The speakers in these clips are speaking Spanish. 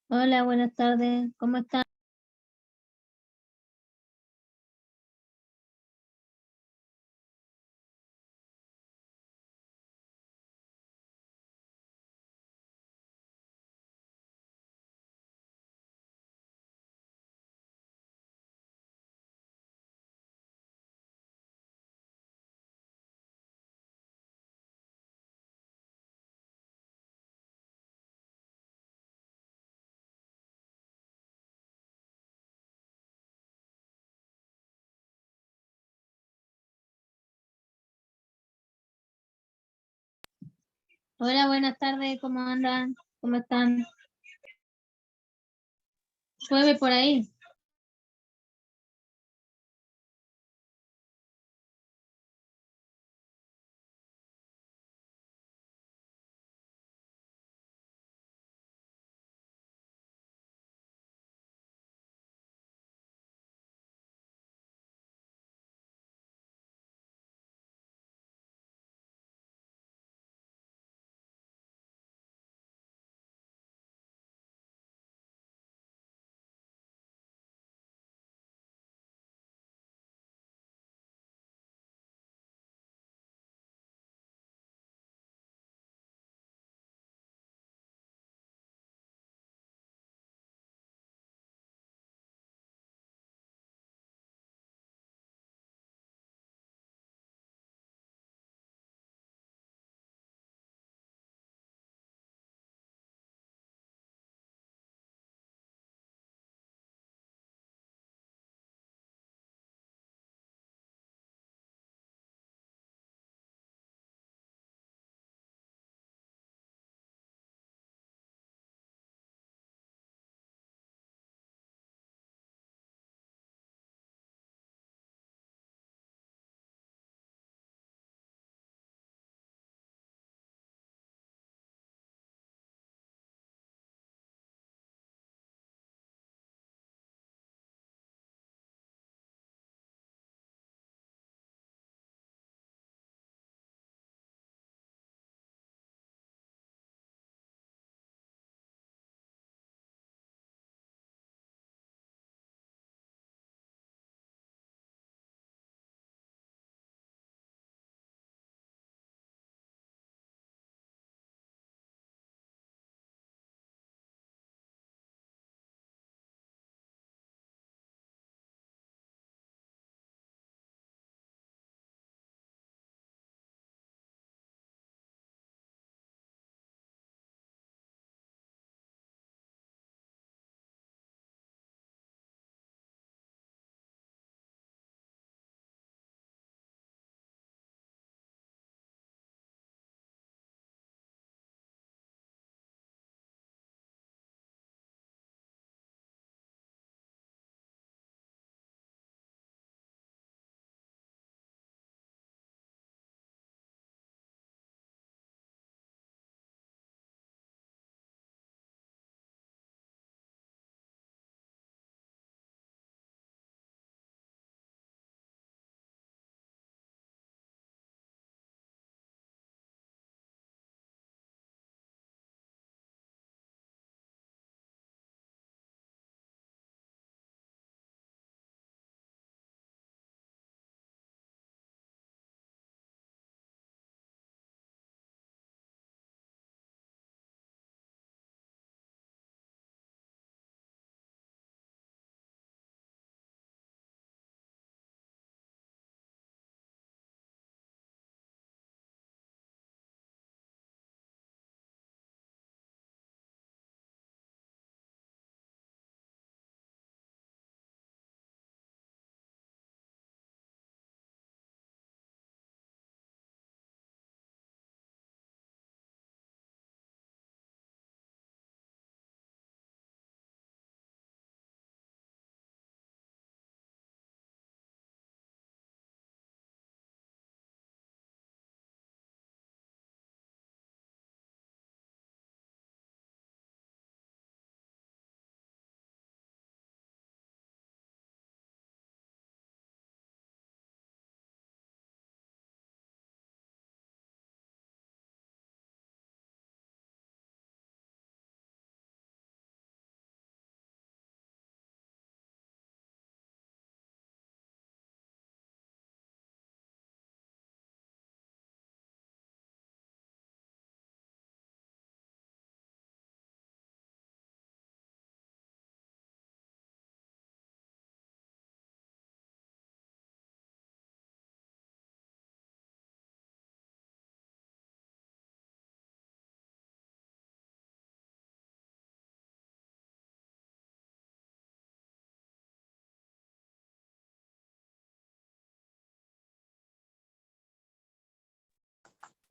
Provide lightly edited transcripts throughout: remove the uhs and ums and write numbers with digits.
Hola, buenas tardes. ¿Cómo están? Hola, buenas tardes. ¿Cómo andan? ¿Cómo están? ¿Llueve por ahí?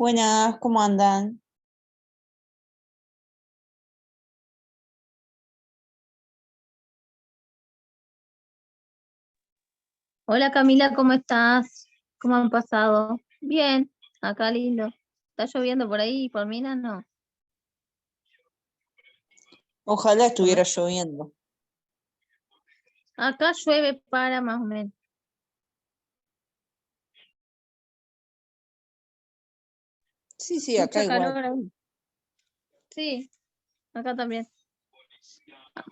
Buenas, ¿cómo andan? Hola Camila, ¿cómo estás? ¿Cómo han pasado? Bien, acá lindo. ¿Está lloviendo por ahí? ¿Por Minas? No. Ojalá ¿Cómo estuviera es? lloviendo. Acá llueve para más o menos. Sí, acá Mucha igual. calor aún. Sí, acá también.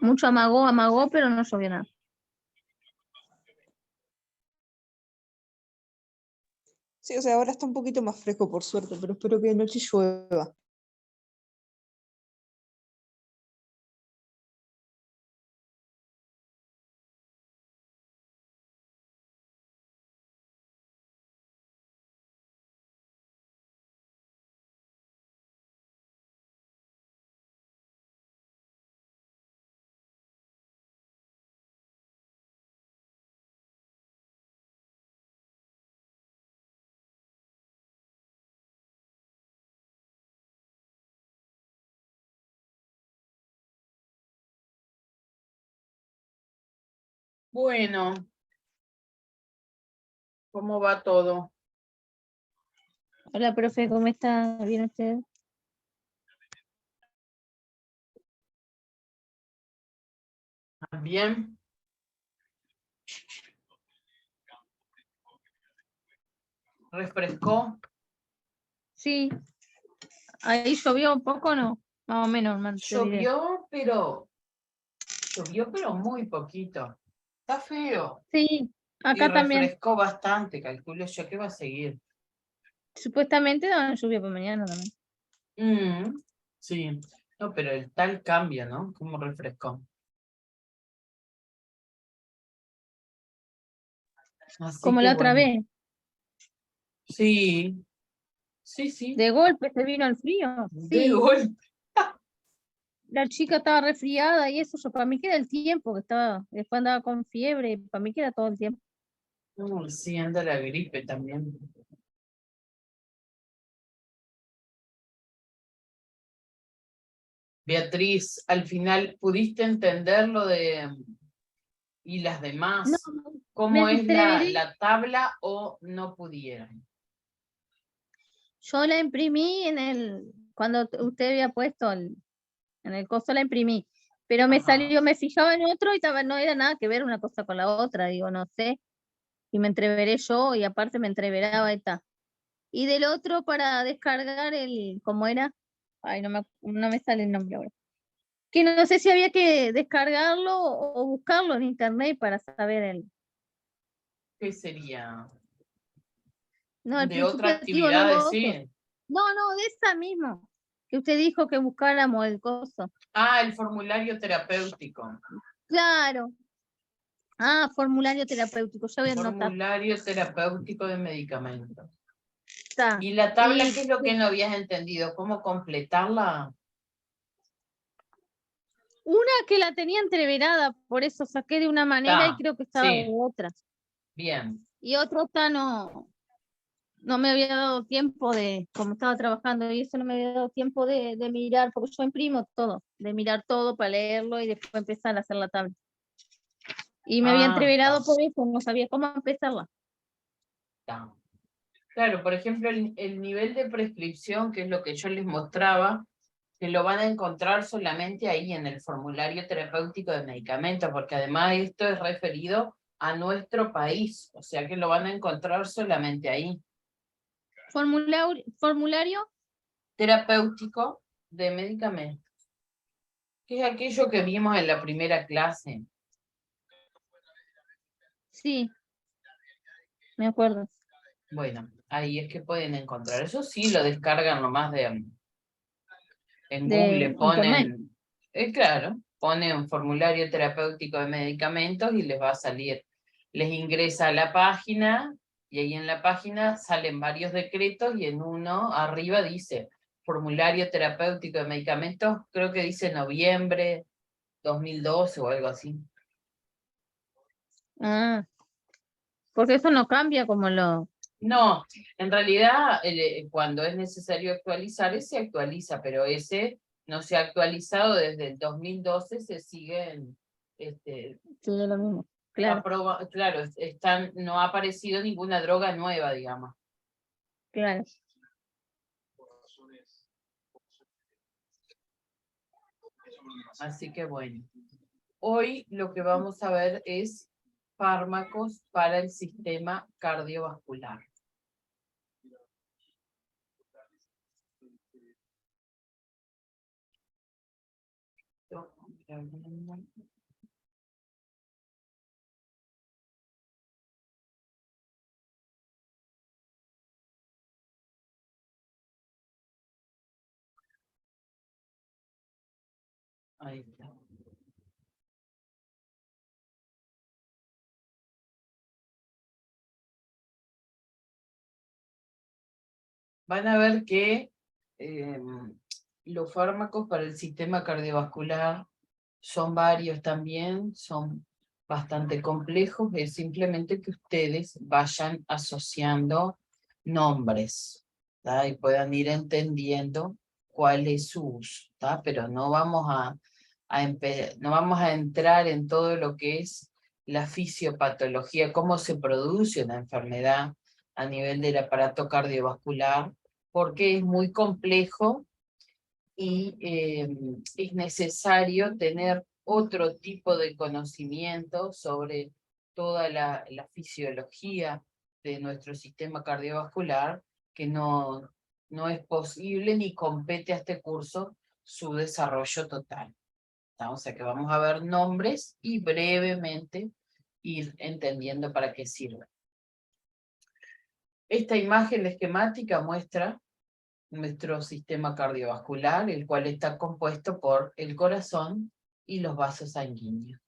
Mucho amagó, pero no llovió nada. Sí, o sea, ahora está un poquito más fresco por suerte, pero espero que de noche llueva. Bueno, ¿cómo va todo? Hola, profe, ¿cómo está? ¿Bien usted? ¿Bien? ¿Refrescó? Sí. ¿Ahí llovió un poco o no? Más o menos, te diré. Llovió, pero muy poquito. Está feo. Sí, Y acá también. refrescó bastante, calculo yo que va a seguir. Supuestamente daban lluvia por mañana también. Sí, no, pero el tal cambia, ¿no? ¿Cómo refrescó? Así Como que la otra bueno. vez. Sí, sí, De golpe se vino el frío. de Sí. golpe. La chica estaba resfriada y eso, para mí que era el tiempo que estaba, después andaba con fiebre, para mí que era todo el tiempo. Sí, anda la gripe también. Beatriz, al final, ¿pudiste entender lo de y las No, demás? me ¿Cómo es entreveré, la tabla o no pudieron? yo la imprimí cuando usted había puesto en el coso la imprimí, pero me Ajá. salió, me fijaba en otro y no era nada que ver una cosa con la otra, digo, no sé, y me entreveré yo y aparte me entreveraba y tal. Y del otro para descargar ¿cómo era? Ay, no me sale el nombre ahora. Que no sé si había que descargarlo o buscarlo en internet para saber ¿Qué sería? no, el ¿De otra subjetivo, no actividad lo otro. decir? No, de esa misma, que usted dijo que buscáramos el coso. Ah, el formulario terapéutico. Claro. Ah, formulario terapéutico, ya voy a anotar. Formulario terapéutico de medicamentos. Está. ¿Y la tabla Y qué es lo que no habías entendido? ¿Cómo completarla? una que la tenía entreverada, por eso saqué de una manera y Está, creo que estaba de sí, otra. bien. Y otra está no me había dado tiempo como estaba trabajando y eso no me había dado tiempo de mirar, porque yo imprimo todo, de mirar todo para leerlo y después empezar a hacer la tabla. Y me había Ah, entreverado está, por eso, no sabía cómo empezarla. está. Claro, por ejemplo, el nivel de prescripción, que es lo que yo les mostraba, que lo van a encontrar solamente ahí en el formulario terapéutico de medicamentos, porque además esto es referido a nuestro país, o sea que lo van a encontrar solamente ahí. Formulario, Terapéutico de medicamentos, que es aquello que vimos en la primera clase. sí, me acuerdo. Bueno, ahí es que pueden encontrar. Eso sí, lo descargan nomás en De Google, internet. claro, ponen formulario terapéutico de medicamentos y les va a salir. Les ingresa a la página y ahí en la página salen varios decretos y en uno arriba dice formulario terapéutico de medicamentos, creo que dice noviembre 2012 o algo así. Ah, porque eso no cambia como No, en realidad cuando es necesario actualizar, se actualiza, pero ese no se ha actualizado desde el 2012, se siguen, Sigue lo mismo, claro, claro, no ha aparecido ninguna droga nueva, digamos. claro. Así que bueno, hoy lo que vamos a ver es fármacos para el sistema cardiovascular. Ahí está. Van a ver que los fármacos para el sistema cardiovascular son varios también, son bastante complejos, es simplemente que ustedes vayan asociando nombres, ¿tá? Y puedan ir entendiendo cuál es su uso, ¿tá? Pero no vamos no vamos a entrar en todo lo que es la fisiopatología, cómo se produce una enfermedad a nivel del aparato cardiovascular, porque es muy complejo y es necesario tener otro tipo de conocimiento sobre toda la fisiología de nuestro sistema cardiovascular, que no es posible ni compete a este curso su desarrollo total. O sea que vamos a ver nombres y brevemente ir entendiendo para qué sirve. Esta imagen esquemática muestra nuestro sistema cardiovascular, el cual está compuesto por el corazón y los vasos sanguíneos,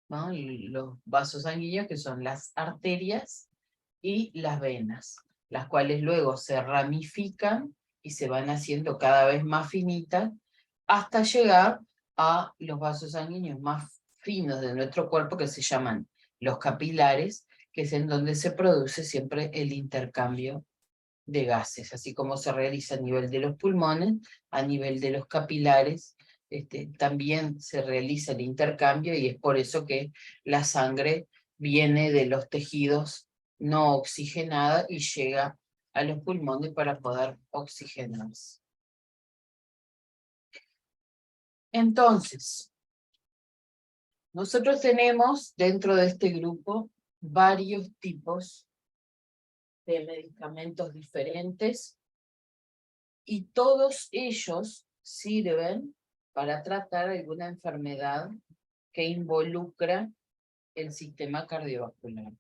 ¿no? Y los vasos sanguíneos, que son las arterias y las venas, las cuales luego se ramifican y se van haciendo cada vez más finitas hasta llegar a los vasos sanguíneos más finos de nuestro cuerpo, que se llaman los capilares, que es en donde se produce siempre el intercambio de gases, así como se realiza a nivel de los pulmones, a nivel de los capilares, también se realiza el intercambio, y es por eso que la sangre viene de los tejidos no oxigenada y llega a los pulmones para poder oxigenarse. Entonces, nosotros tenemos dentro de este grupo varios tipos de medicamentos diferentes, y todos ellos sirven para tratar alguna enfermedad que involucra el sistema cardiovascular.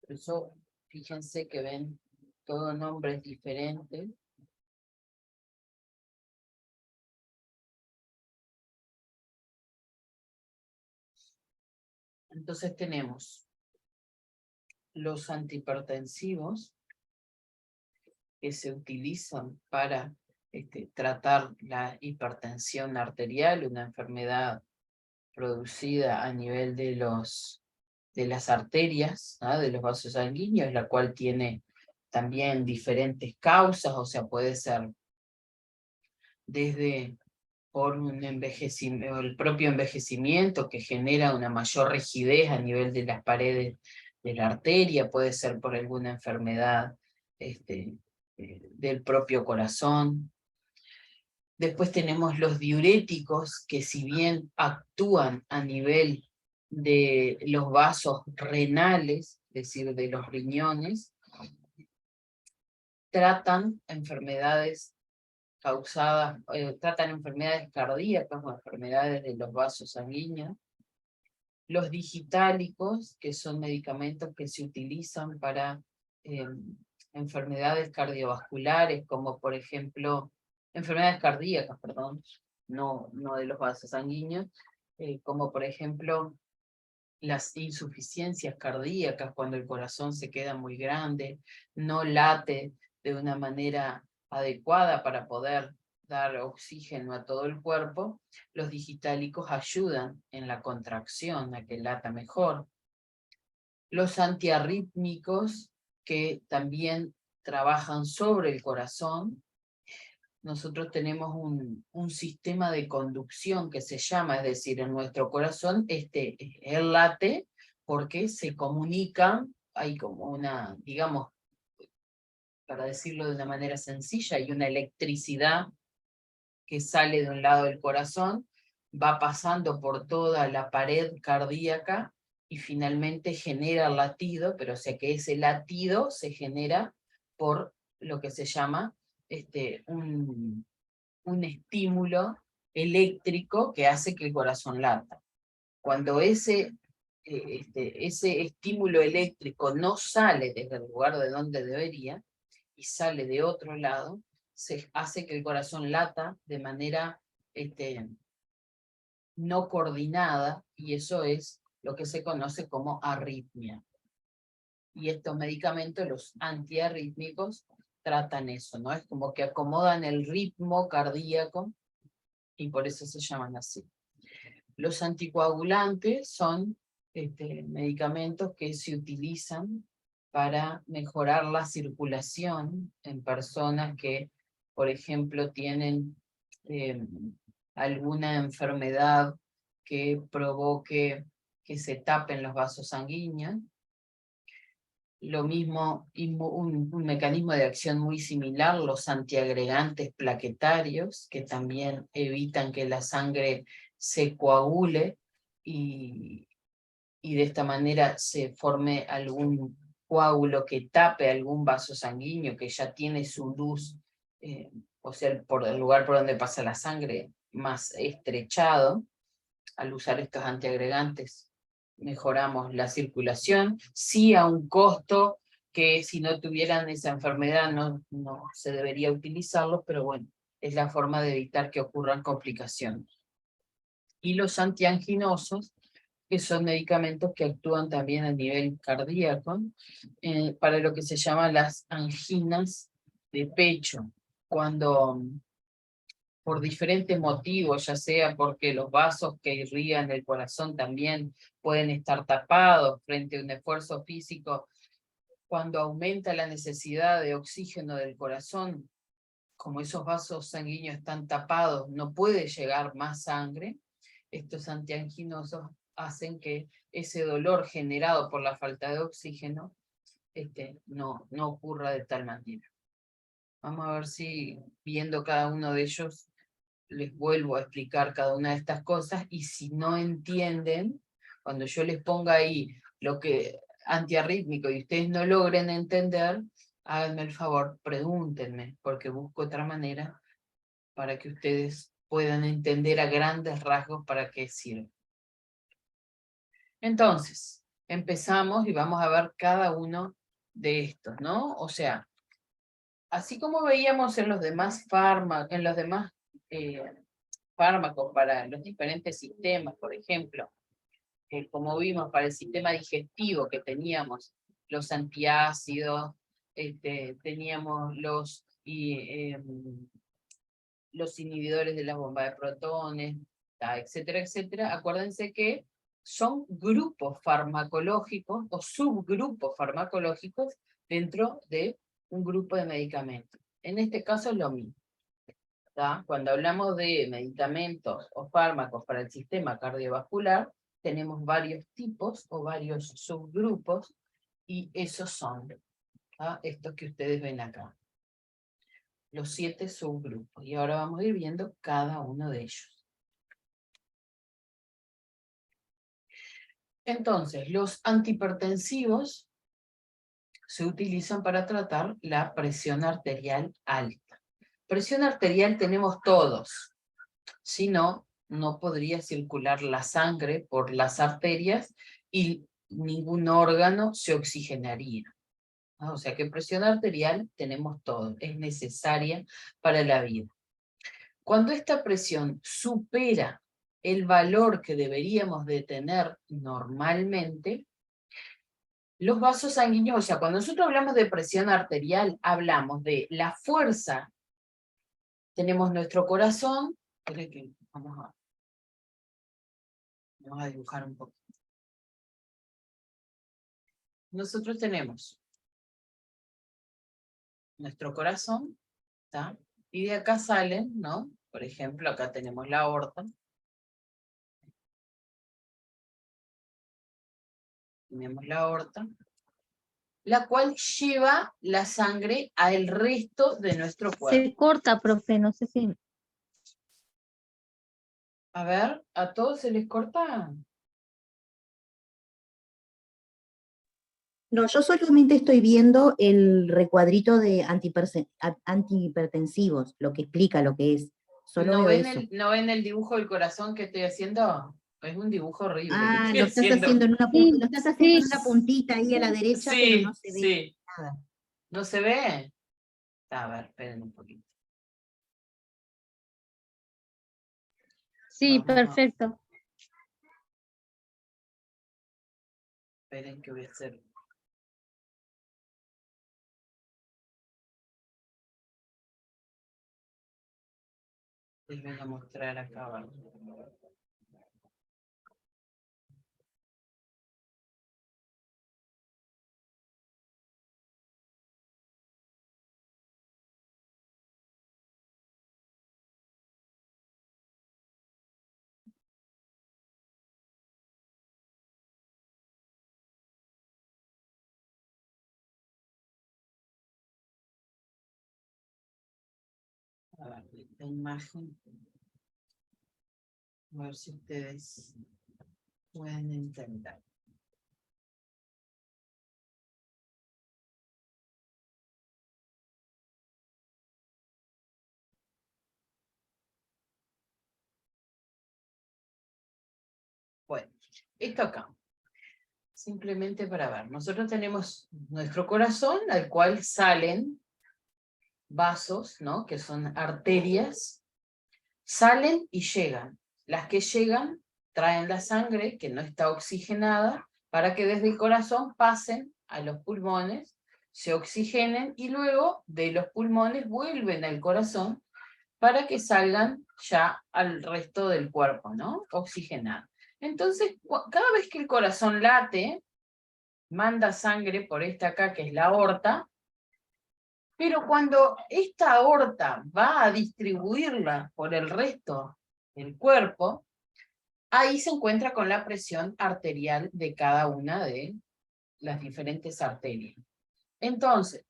Por eso, fíjense que ven todos nombres diferentes. Entonces tenemos los antihipertensivos, que se utilizan para tratar la hipertensión arterial, una enfermedad producida a nivel de las arterias, ¿no? De los vasos sanguíneos, la cual tiene también diferentes causas, o sea, puede ser desde por un envejecimiento, el propio envejecimiento que genera una mayor rigidez a nivel de las paredes de la arteria, puede ser por alguna enfermedad del propio corazón. Después tenemos los diuréticos, que si bien actúan a nivel de los vasos renales, es decir, de los riñones, tratan enfermedades tratan enfermedades cardíacas o enfermedades de los vasos sanguíneos. Los digitálicos, que son medicamentos que se utilizan para enfermedades cardiovasculares, como por ejemplo, enfermedades cardíacas, perdón, no de los vasos sanguíneos, como por ejemplo las insuficiencias cardíacas, cuando el corazón se queda muy grande, no late de una manera adecuada para poder dar oxígeno a todo el cuerpo. Los digitálicos ayudan en la contracción, a que lata mejor. Los antiarrítmicos que también trabajan sobre el corazón. Nosotros tenemos un sistema de conducción que se llama, es decir, en nuestro corazón él late porque se comunican, hay como una, digamos, para decirlo de una manera sencilla, hay una electricidad que sale de un lado del corazón, va pasando por toda la pared cardíaca y finalmente genera el latido, pero o sea que ese latido se genera por lo que se llama un estímulo eléctrico que hace que el corazón lata. Cuando ese estímulo eléctrico no sale desde el lugar de donde debería y sale de otro lado, se hace que el corazón lata de manera no coordinada, y eso es lo que se conoce como arritmia. Y estos medicamentos, los antiarrítmicos, tratan eso, ¿no? Es como que acomodan el ritmo cardíaco y por eso se llaman así. Los anticoagulantes son medicamentos que se utilizan para mejorar la circulación en personas que, por ejemplo, tienen alguna enfermedad que provoque que se tapen los vasos sanguíneos. Lo mismo, un mecanismo de acción muy similar, los antiagregantes plaquetarios, que también evitan que la sangre se coagule y de esta manera se forme algún coágulo que tape algún vaso sanguíneo que ya tiene su luz, o sea, por el lugar por donde pasa la sangre, más estrechado. Al usar estos antiagregantes mejoramos la circulación, sí a un costo que si no tuvieran esa enfermedad no se debería utilizarlos, pero bueno, es la forma de evitar que ocurran complicaciones. Y los antianginosos, que son medicamentos que actúan también a nivel cardíaco, para lo que se llama las anginas de pecho, cuando por diferentes motivos, ya sea porque los vasos que irrigan el corazón también pueden estar tapados frente a un esfuerzo físico, cuando aumenta la necesidad de oxígeno del corazón, como esos vasos sanguíneos están tapados, no puede llegar más sangre, estos antianginosos hacen que ese dolor generado por la falta de oxígeno no ocurra de tal manera. Vamos a ver si viendo cada uno de ellos les vuelvo a explicar cada una de estas cosas, y si no entienden, cuando yo les ponga ahí lo que antiarrítmico y ustedes no logren entender, háganme el favor, pregúntenme, porque busco otra manera para que ustedes puedan entender a grandes rasgos para qué sirve. Entonces, empezamos y vamos a ver cada uno de estos, ¿no? O sea, así como veíamos en los demás fármacos para los diferentes sistemas, por ejemplo, como vimos para el sistema digestivo que teníamos los antiácidos, teníamos los inhibidores de la bomba de protones, etcétera, etcétera. Acuérdense que son grupos farmacológicos o subgrupos farmacológicos dentro de un grupo de medicamentos. En este caso es lo mismo. Cuando hablamos de medicamentos o fármacos para el sistema cardiovascular, tenemos varios tipos o varios subgrupos, y esos son estos que ustedes ven acá. Los 7 subgrupos. Y ahora vamos a ir viendo cada uno de ellos. Entonces, los antihipertensivos se utilizan para tratar la presión arterial alta. Presión arterial tenemos todos. Si no, no podría circular la sangre por las arterias y ningún órgano se oxigenaría. O sea que presión arterial tenemos todo, es necesaria para la vida. Cuando esta presión supera el valor que deberíamos de tener normalmente, los vasos sanguíneos, o sea, cuando nosotros hablamos de presión arterial, hablamos de la fuerza. Tenemos nuestro corazón, vamos a dibujar un poco. Nosotros tenemos nuestro corazón, ¿tá? Y de acá salen, ¿no? Por ejemplo, acá tenemos la aorta. Tenemos la aorta, la cual lleva la sangre al resto de nuestro cuerpo. Se corta, profe, no sé si... A ver, ¿a todos se les corta? No, yo solamente estoy viendo el recuadrito de antihipertensivos, lo que explica lo que es. Solo ¿No veo ven, eso. ¿No ven el dibujo del corazón que estoy haciendo? Es un dibujo horrible. que Ah, estoy lo estás haciendo. haciendo en una, Sí, lo estás haciendo en sí, una puntita ahí a la derecha, pero no se ve Sí. nada. ¿No se ve? A ver, esperen un poquito. sí, Vamos a- perfecto. Esperen que voy a hacer. Les voy a mostrar acá abajo. A ver, esta imagen. A ver si ustedes pueden entender. Bueno, esto acá. Simplemente para ver. Nosotros tenemos nuestro corazón, al cual salen vasos, ¿no? Que son arterias. Salen y llegan. Las que llegan traen la sangre que no está oxigenada para que desde el corazón pasen a los pulmones, se oxigenen y luego de los pulmones vuelven al corazón para que salgan ya al resto del cuerpo, ¿no? Oxigenado. Entonces, cada vez que el corazón late, manda sangre por esta acá, que es la aorta, pero cuando esta aorta va a distribuirla por el resto del cuerpo, ahí se encuentra con la presión arterial de cada una de las diferentes arterias. Entonces,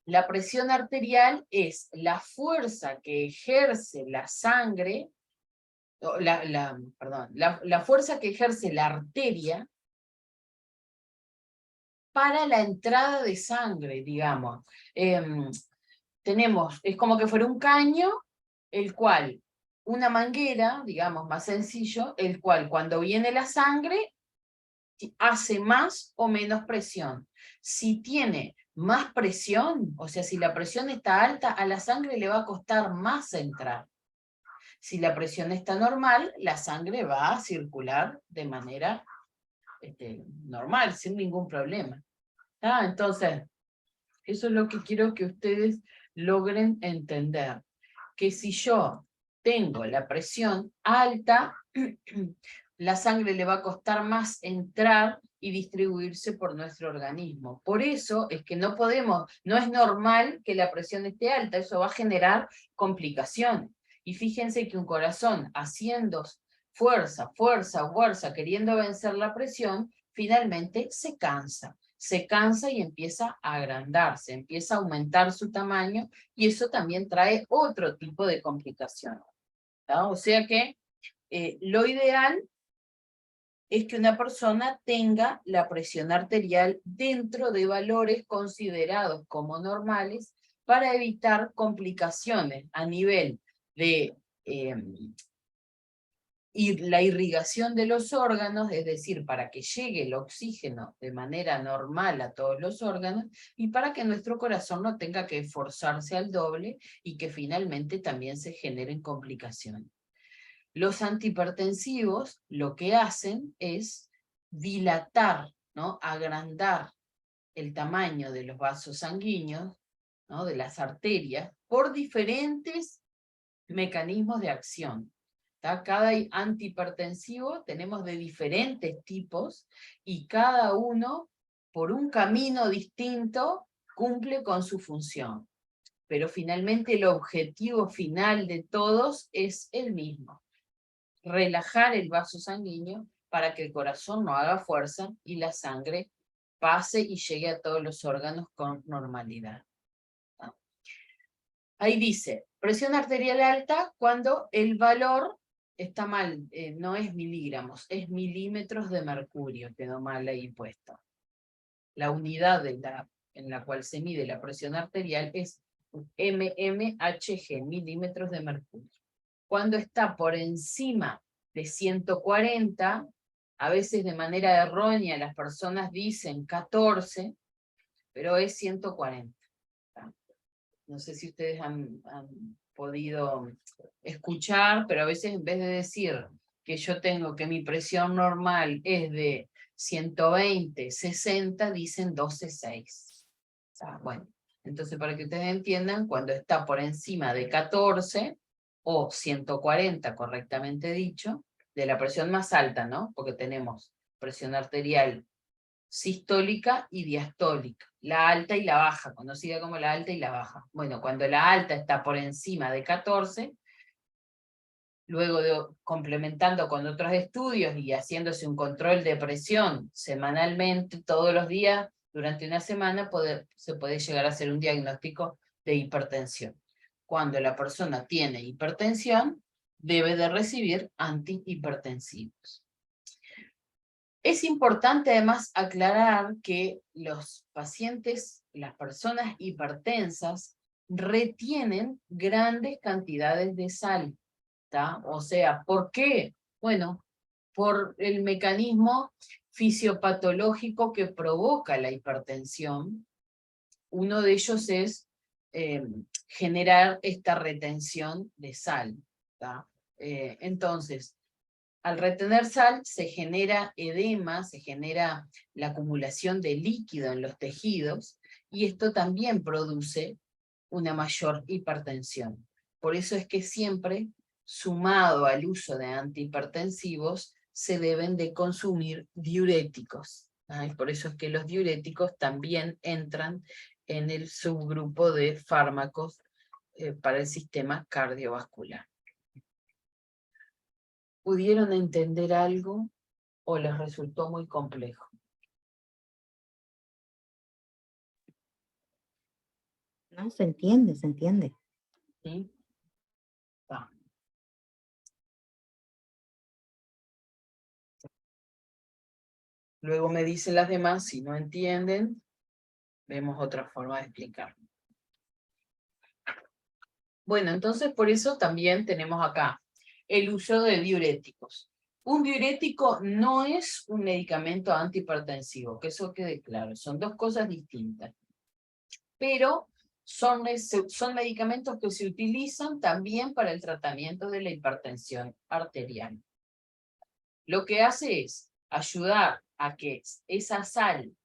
la presión arterial es la fuerza que ejerce la sangre, la fuerza que ejerce la arteria para la entrada de sangre, digamos. Tenemos, es como que fuera un caño, el cual, una manguera, digamos, más sencillo, el cual cuando viene la sangre, hace más o menos presión. Si tiene más presión, o sea, si la presión está alta, a la sangre le va a costar más entrar. Si la presión está normal, la sangre va a circular de manera normal, sin ningún problema. Entonces, eso es lo que quiero que ustedes logren entender. Que si yo tengo la presión alta, la sangre le va a costar más entrar y distribuirse por nuestro organismo. Por eso es que no es normal que la presión esté alta, eso va a generar complicaciones. Y fíjense que un corazón haciendo fuerza, queriendo vencer la presión, finalmente se cansa y empieza a agrandarse, empieza a aumentar su tamaño, y eso también trae otro tipo de complicaciones. O sea que lo ideal es que una persona tenga la presión arterial dentro de valores considerados como normales para evitar complicaciones a nivel de la irrigación de los órganos, es decir, para que llegue el oxígeno de manera normal a todos los órganos, y para que nuestro corazón no tenga que esforzarse al doble y que finalmente también se generen complicaciones. Los antihipertensivos lo que hacen es dilatar, ¿no? Agrandar el tamaño de los vasos sanguíneos, ¿no? De las arterias, por diferentes mecanismos de acción. Cada antihipertensivo tenemos de diferentes tipos y cada uno, por un camino distinto, cumple con su función. Pero finalmente el objetivo final de todos es el mismo: relajar el vaso sanguíneo para que el corazón no haga fuerza y la sangre pase y llegue a todos los órganos con normalidad. ¿No? Ahí dice, presión arterial alta cuando el valor está mal, no es miligramos, es milímetros de mercurio, quedó mal ahí puesto. La unidad en la cual se mide la presión arterial es mmHg, milímetros de mercurio. Cuando está por encima de 140, a veces de manera errónea las personas dicen 14, pero es 140. No sé si ustedes han podido escuchar, pero a veces en vez de decir que yo tengo que mi presión normal es de 120, 60, dicen 12,6. Bueno, entonces para que ustedes entiendan, cuando está por encima de 14, o 140 correctamente dicho, de la presión más alta, ¿no? Porque tenemos presión arterial sistólica y diastólica, la alta y la baja, conocida como la alta y la baja. Bueno, cuando la alta está por encima de 14, luego de complementando con otros estudios y haciéndose un control de presión semanalmente, todos los días, durante una semana, se puede llegar a hacer un diagnóstico de hipertensión. Cuando la persona tiene hipertensión, debe de recibir antihipertensivos. Es importante además aclarar que los pacientes, las personas hipertensas, retienen grandes cantidades de sal. ¿Tá? O sea, ¿por qué? Bueno, por el mecanismo fisiopatológico que provoca la hipertensión. Uno de ellos es generar esta retención de sal. ¿Tá? Entonces, al retener sal se genera edema, se genera la acumulación de líquido en los tejidos, y esto también produce una mayor hipertensión. Por eso es que siempre, sumado al uso de antihipertensivos, se deben de consumir diuréticos. Y por eso es que los diuréticos también entran en el subgrupo de fármacos para el sistema cardiovascular. ¿Pudieron entender algo o les resultó muy complejo? No, se entiende, se entiende. ¿Sí? Ah. Luego me dicen las demás, si no entienden, vemos otra forma de explicar. Bueno, entonces por eso también tenemos acá el uso de diuréticos. Un diurético no es un medicamento antihipertensivo, que eso quede claro, son dos cosas distintas. Pero son medicamentos que se utilizan también para el tratamiento de la hipertensión arterial. Lo que hace es ayudar a que esa sal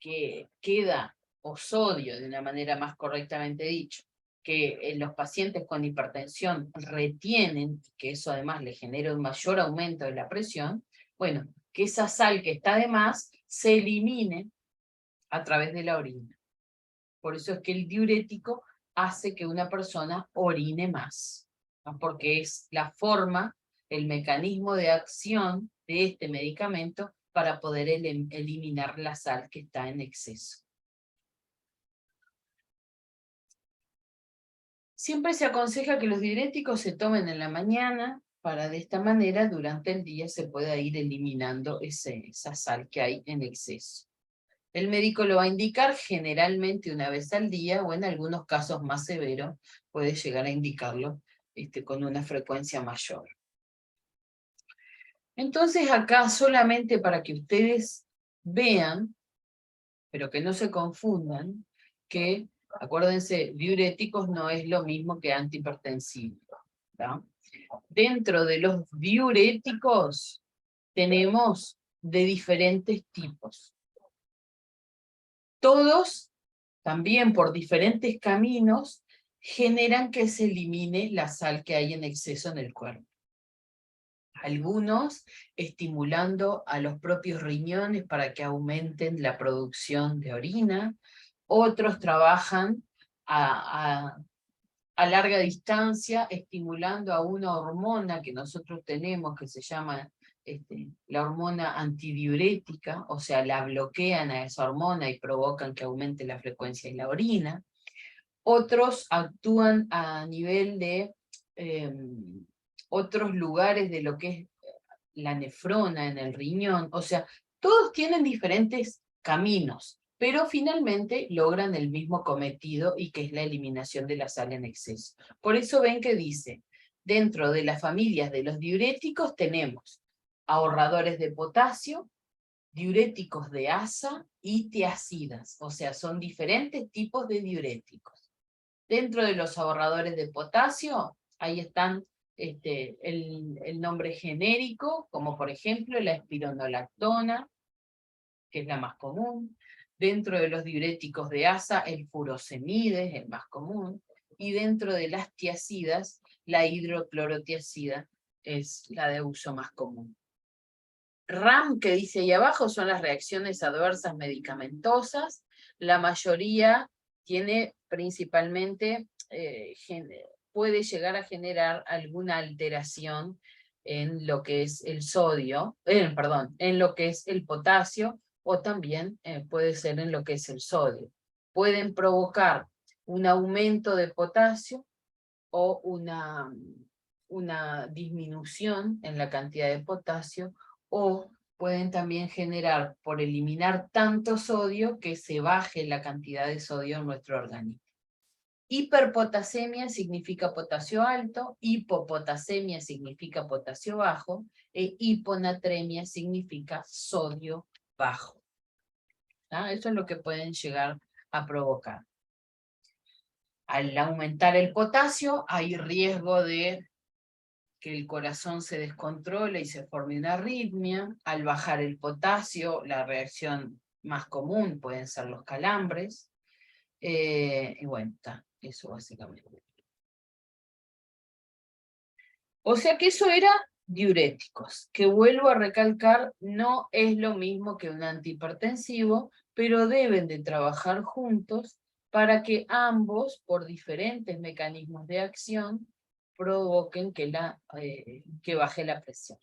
que queda, o sodio de una manera más correctamente dicho, que en los pacientes con hipertensión retienen, que eso además le genera un mayor aumento de la presión, bueno, que esa sal que está de más se elimine a través de la orina. Por eso es que el diurético hace que una persona orine más, ¿no? Porque es la forma, el mecanismo de acción de este medicamento para poder eliminar la sal que está en exceso. Siempre se aconseja que los diuréticos se tomen en la mañana, para de esta manera durante el día se pueda ir eliminando esa sal que hay en exceso. El médico lo va a indicar generalmente una vez al día, o en algunos casos más severos puede llegar a indicarlo con una frecuencia mayor. Entonces acá solamente para que ustedes vean, pero que no se confundan, que, acuérdense, diuréticos no es lo mismo que antihipertensivos. ¿Tá? Dentro de los diuréticos tenemos de diferentes tipos. Todos, también por diferentes caminos, generan que se elimine la sal que hay en exceso en el cuerpo. Algunos estimulando a los propios riñones para que aumenten la producción de orina, otros trabajan a larga distancia, estimulando a una hormona que nosotros tenemos, que se llama la hormona antidiurética, o sea, la bloquean a esa hormona y provocan que aumente la frecuencia en la orina. Otros actúan a nivel de otros lugares de lo que es la nefrona en el riñón, o sea, todos tienen diferentes caminos, pero finalmente logran el mismo cometido y que es la eliminación de la sal en exceso. Por eso ven que dice, dentro de las familias de los diuréticos tenemos ahorradores de potasio, diuréticos de asa y tiacidas, o sea, son diferentes tipos de diuréticos. Dentro de los ahorradores de potasio, ahí están el nombre genérico, como por ejemplo la espironolactona, que es la más común. Dentro de los diuréticos de asa, el furosemide es el más común. Y dentro de las tiacidas, la hidroclorotiacida es la de uso más común. RAM, que dice ahí abajo, son las reacciones adversas medicamentosas. La mayoría tiene principalmente, puede llegar a generar alguna alteración en lo que es el sodio, en lo que es el potasio, o también puede ser en lo que es el sodio. Pueden provocar un aumento de potasio o una disminución en la cantidad de potasio, o pueden también generar, por eliminar tanto sodio, que se baje la cantidad de sodio en nuestro organismo. Hiperpotasemia significa potasio alto, hipopotasemia significa potasio bajo, e hiponatremia significa sodio bajo. ¿Ah? Eso es lo que pueden llegar a provocar. Al aumentar el potasio, hay riesgo de que el corazón se descontrole y se forme una arritmia. Al bajar el potasio, la reacción más común pueden ser los calambres. Y bueno, está, eso básicamente. O sea que eso era diuréticos, que vuelvo a recalcar, no es lo mismo que un antihipertensivo, pero deben de trabajar juntos para que ambos, por diferentes mecanismos de acción, provoquen que baje la presión.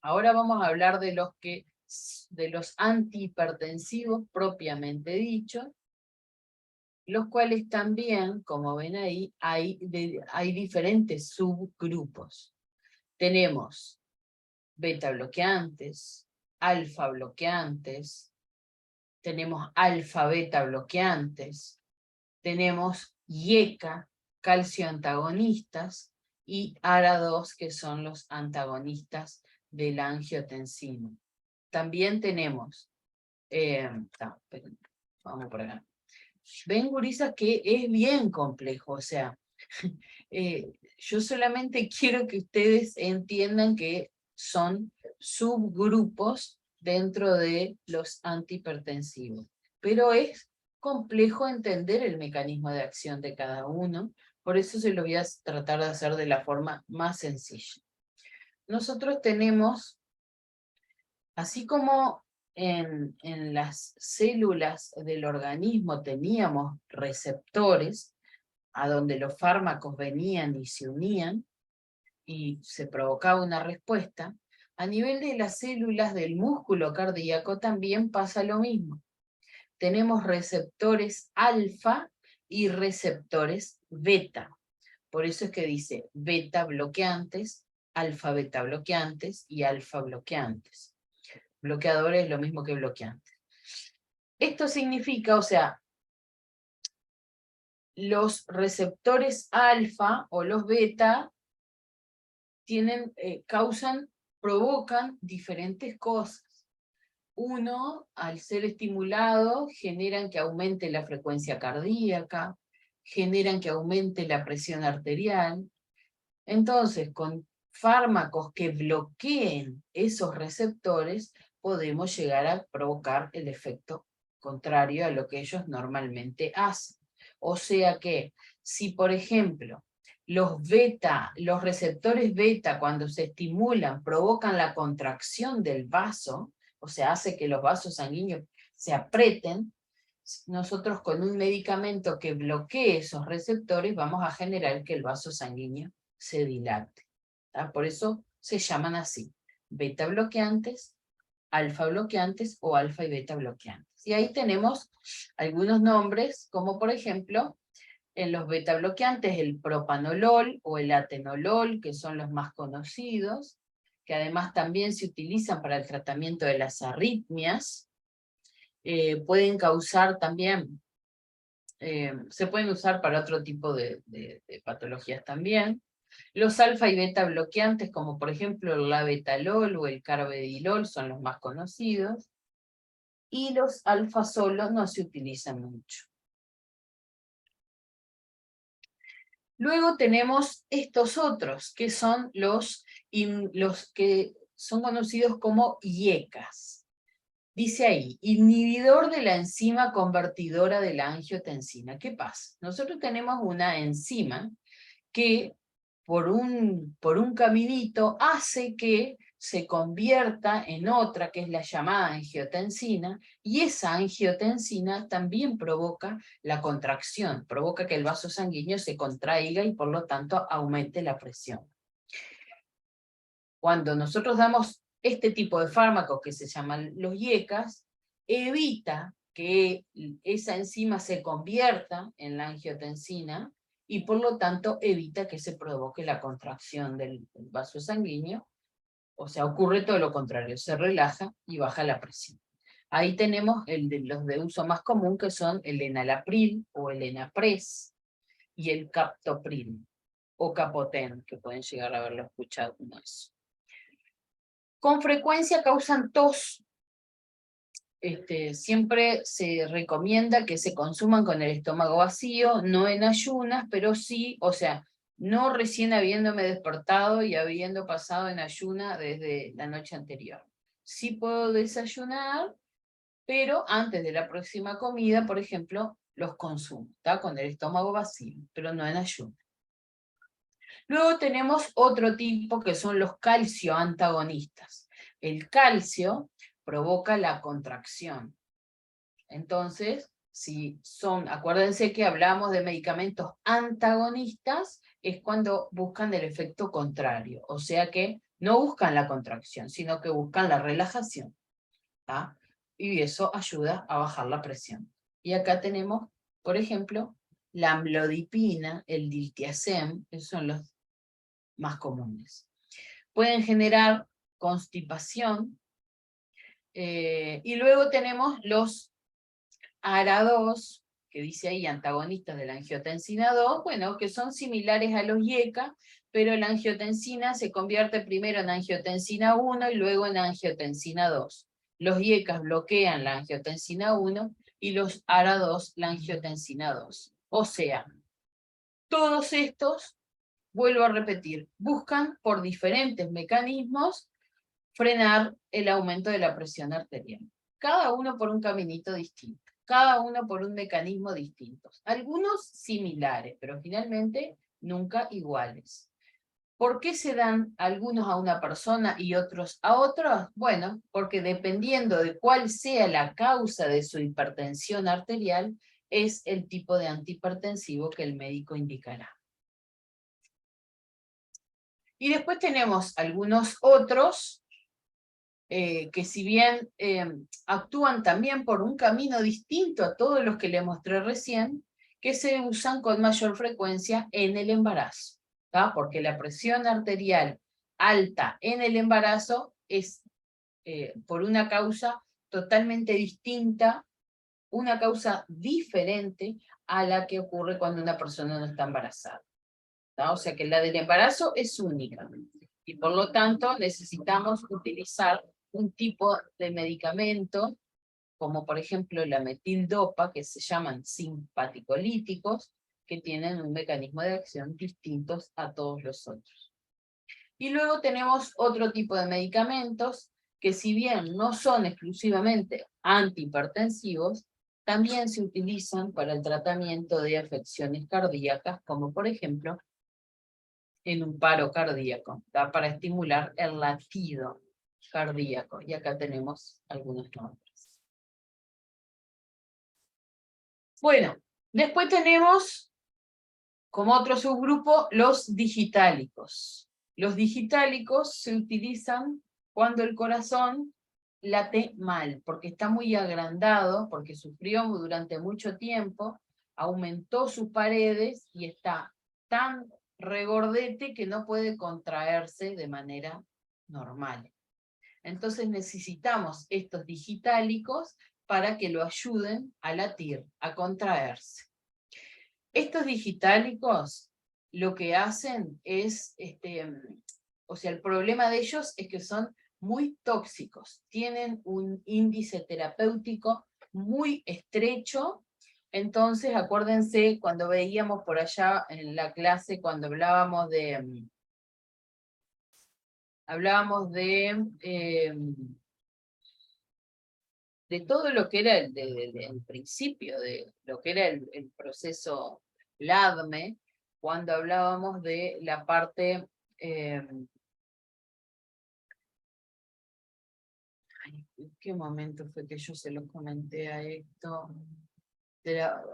Ahora vamos a hablar de los antihipertensivos propiamente dichos, los cuales también, como ven ahí, hay diferentes subgrupos. Tenemos beta bloqueantes, alfa bloqueantes, tenemos alfa beta bloqueantes, tenemos IECA, calcio antagonistas, y ARA2, que son los antagonistas de la angiotensina. También tenemos, vamos por acá. Ven, gurisas, que es bien complejo, o sea, yo solamente quiero que ustedes entiendan que son subgrupos dentro de los antihipertensivos, pero es complejo entender el mecanismo de acción de cada uno, por eso se lo voy a tratar de hacer de la forma más sencilla. Nosotros tenemos, así como en las células del organismo teníamos receptores, a donde los fármacos venían y se unían, y se provocaba una respuesta, a nivel de las células del músculo cardíaco también pasa lo mismo. Tenemos receptores alfa y receptores beta. Por eso es que dice beta bloqueantes, alfa beta bloqueantes y alfa bloqueantes. Bloqueadores es lo mismo que bloqueantes. Esto significa, o sea, los receptores alfa o los beta provocan diferentes cosas. Uno, al ser estimulado, generan que aumente la frecuencia cardíaca, generan que aumente la presión arterial. Entonces, con fármacos que bloqueen esos receptores, podemos llegar a provocar el efecto contrario a lo que ellos normalmente hacen. O sea que, si por ejemplo, los receptores beta, cuando se estimulan, provocan la contracción del vaso, o sea, hace que los vasos sanguíneos se aprieten, nosotros con un medicamento que bloquee esos receptores vamos a generar que el vaso sanguíneo se dilate. ¿Tá? Por eso se llaman así, beta bloqueantes, alfa bloqueantes o alfa y beta bloqueantes. Y ahí tenemos algunos nombres, como por ejemplo, en los beta bloqueantes el propanolol o el atenolol, que son los más conocidos, que además también se utilizan para el tratamiento de las arritmias. Pueden causar también, se pueden usar para otro tipo de patologías también. Los alfa y beta bloqueantes, como por ejemplo el labetalol o el carvedilol, son los más conocidos. Y los alfa solo no se utilizan mucho. Luego tenemos estos otros, que son los que son conocidos como IECAS. Dice ahí, inhibidor de la enzima convertidora de la angiotensina. ¿Qué pasa? Nosotros tenemos una enzima que por un caminito hace que se convierta en otra, que es la llamada angiotensina, y esa angiotensina también provoca la contracción, provoca que el vaso sanguíneo se contraiga y por lo tanto aumente la presión. Cuando nosotros damos este tipo de fármacos que se llaman los IECAS, evita que esa enzima se convierta en la angiotensina y por lo tanto evita que se provoque la contracción del vaso sanguíneo. O sea, ocurre todo lo contrario, se relaja y baja la presión. Ahí tenemos los de uso más común, que son el enalapril o el enapres y el captopril o capoten, que pueden llegar a haberlo escuchado como eso. Con frecuencia causan tos. Siempre se recomienda que se consuman con el estómago vacío, no en ayunas, pero sí, o sea, no recién habiéndome despertado y habiendo pasado en ayuna desde la noche anterior. Sí puedo desayunar, pero antes de la próxima comida, por ejemplo, los consumo, ¿tá? Con el estómago vacío, pero no en ayuno. Luego tenemos otro tipo que son los calcioantagonistas. El calcio provoca la contracción. Entonces, si son, acuérdense que hablamos de medicamentos antagonistas, es cuando buscan el efecto contrario, o sea que no buscan la contracción, sino que buscan la relajación, ¿tá? Y eso ayuda a bajar la presión. Y acá tenemos, por ejemplo, la amlodipina, el diltiazem, esos son los más comunes. Pueden generar constipación, y luego tenemos los ARA2, que dice ahí antagonistas de la angiotensina 2, bueno, que son similares a los IECA, pero la angiotensina se convierte primero en angiotensina 1 y luego en angiotensina 2. Los IECA bloquean la angiotensina 1 y los ARA2 la angiotensina 2. O sea, todos estos, vuelvo a repetir, buscan por diferentes mecanismos frenar el aumento de la presión arterial. Cada uno por un caminito distinto, cada uno por un mecanismo distinto. Algunos similares, pero finalmente nunca iguales. ¿Por qué se dan algunos a una persona y otros a otros? Bueno, porque dependiendo de cuál sea la causa de su hipertensión arterial, es el tipo de antihipertensivo que el médico indicará. Y después tenemos algunos otros que si bien actúan también por un camino distinto a todos los que le mostré recién, que se usan con mayor frecuencia en el embarazo, ¿tá? Porque la presión arterial alta en el embarazo es por una causa totalmente distinta, una causa diferente a la que ocurre cuando una persona no está embarazada, ¿tá? O sea que la del embarazo es única, y por lo tanto necesitamos utilizar un tipo de medicamento, como por ejemplo la metildopa, que se llaman simpaticolíticos, que tienen un mecanismo de acción distintos a todos los otros. Y luego tenemos otro tipo de medicamentos, que si bien no son exclusivamente antihipertensivos, también se utilizan para el tratamiento de afecciones cardíacas, como por ejemplo en un paro cardíaco, ¿tá? Para estimular el latido cardíaco. Y acá tenemos algunos nombres. Bueno, después tenemos como otro subgrupo los digitálicos. Los digitálicos se utilizan cuando el corazón late mal, porque está muy agrandado, porque sufrió durante mucho tiempo, aumentó sus paredes y está tan regordete que no puede contraerse de manera normal. Entonces necesitamos estos digitálicos para que lo ayuden a latir, a contraerse. Estos digitálicos lo que hacen es, o sea, el problema de ellos es que son muy tóxicos, tienen un índice terapéutico muy estrecho. Entonces acuérdense cuando veíamos por allá en la clase, cuando hablábamos de todo lo que era el principio de lo que era el proceso LADME, cuando hablábamos de la parte ¿en qué momento fue que yo se los comenté a esto?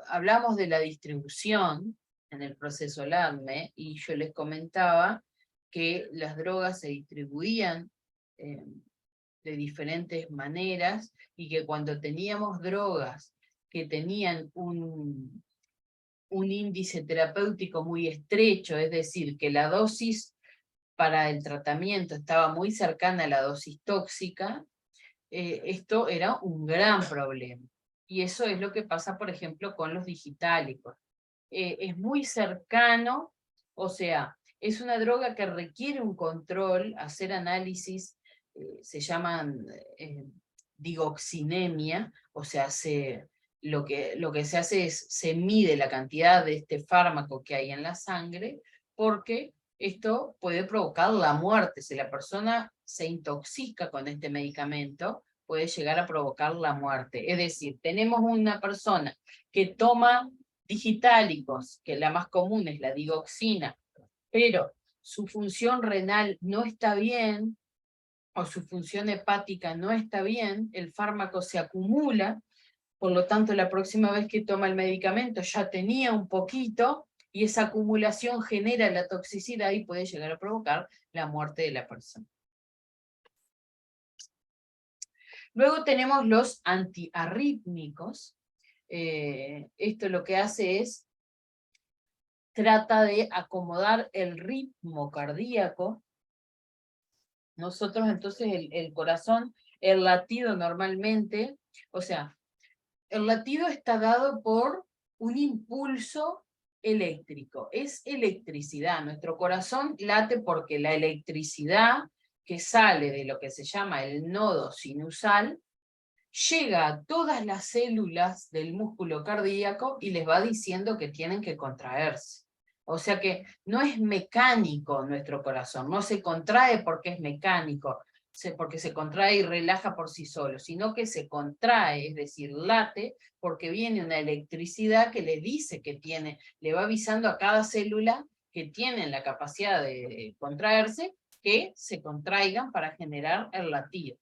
Hablamos de la distribución en el proceso LADME, y yo les comentaba que las drogas se distribuían de diferentes maneras, y que cuando teníamos drogas que tenían un índice terapéutico muy estrecho, es decir, que la dosis para el tratamiento estaba muy cercana a la dosis tóxica, esto era un gran problema. Y eso es lo que pasa, por ejemplo, con los digitálicos. Es muy cercano, o sea, es una droga que requiere un control, hacer análisis, se llaman digoxinemia, o sea, lo que se hace es, se mide la cantidad de este fármaco que hay en la sangre, porque esto puede provocar la muerte. Si la persona se intoxica con este medicamento, puede llegar a provocar la muerte. Es decir, tenemos una persona que toma digitálicos, que la más común es la digoxina, pero su función renal no está bien, o su función hepática no está bien, el fármaco se acumula, por lo tanto la próxima vez que toma el medicamento ya tenía un poquito, y esa acumulación genera la toxicidad y puede llegar a provocar la muerte de la persona. Luego tenemos los antiarrítmicos. Esto lo que hace es, trata de acomodar el ritmo cardíaco. Nosotros entonces el corazón, el latido normalmente, o sea, el latido está dado por un impulso eléctrico, es electricidad. Nuestro corazón late porque la electricidad que sale de lo que se llama el nodo sinusal llega a todas las células del músculo cardíaco y les va diciendo que tienen que contraerse. O sea que no es mecánico nuestro corazón, no se contrae porque es mecánico, porque se contrae y relaja por sí solo, sino que se contrae, es decir, late, porque viene una electricidad que le dice que tiene, le va avisando a cada célula que tienen la capacidad de contraerse, que se contraigan para generar el latido.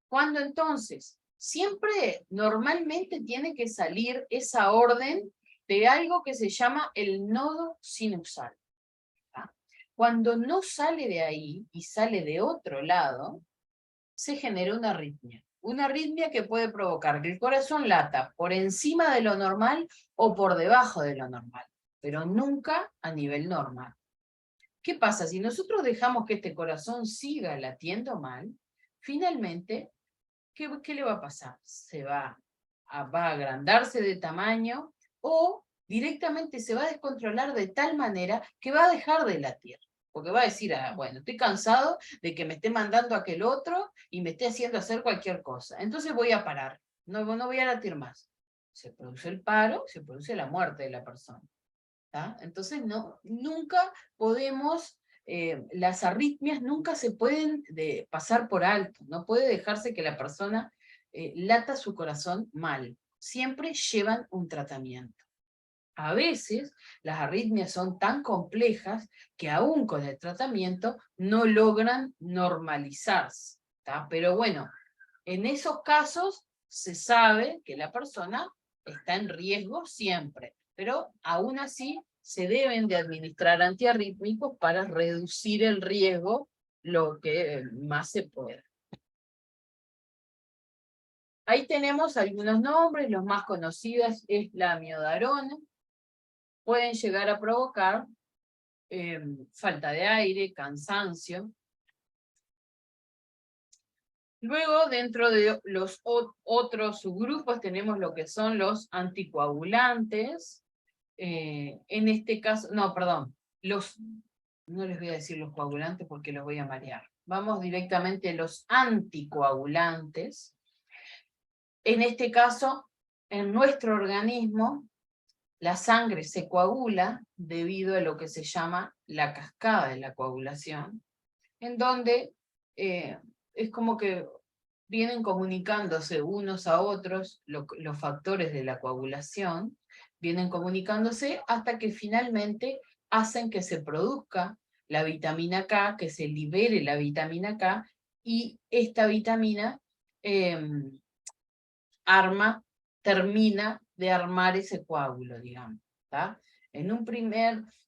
Cuando entonces, siempre normalmente tiene que salir esa orden de algo que se llama el nodo sinusal. ¿Ah? Cuando no sale de ahí y sale de otro lado, se genera una arritmia. Una arritmia que puede provocar que el corazón lata por encima de lo normal o por debajo de lo normal, pero nunca a nivel normal. ¿Qué pasa? Si nosotros dejamos que este corazón siga latiendo mal, finalmente, ¿qué le va a pasar? Va a agrandarse de tamaño, o directamente se va a descontrolar de tal manera que va a dejar de latir. Porque va a decir, bueno, estoy cansado de que me esté mandando aquel otro y me esté haciendo hacer cualquier cosa. Entonces voy a parar, no voy a latir más. Se produce el paro, se produce la muerte de la persona. ¿Tá? Entonces nunca podemos... las arritmias nunca se pueden pasar por alto, no puede dejarse que la persona lata su corazón mal, siempre llevan un tratamiento. A veces las arritmias son tan complejas que aún con el tratamiento no logran normalizarse, ¿tá? Pero bueno, en esos casos se sabe que la persona está en riesgo siempre, pero aún así se deben de administrar antiarrítmicos para reducir el riesgo lo que más se pueda. Ahí tenemos algunos nombres, los más conocidos es la amiodarona. Pueden llegar a provocar falta de aire, cansancio. Luego, dentro de los otros subgrupos, tenemos lo que son los anticoagulantes. En este caso, no, perdón, no les voy a decir los coagulantes porque los voy a marear. Vamos directamente a los anticoagulantes. En este caso, en nuestro organismo, la sangre se coagula debido a lo que se llama la cascada de la coagulación, en donde es como que vienen comunicándose unos a otros los factores de la coagulación, vienen comunicándose hasta que finalmente hacen que se produzca la vitamina K, que se libere la vitamina K, y esta vitamina termina de armar ese coágulo, digamos. ¿Tá?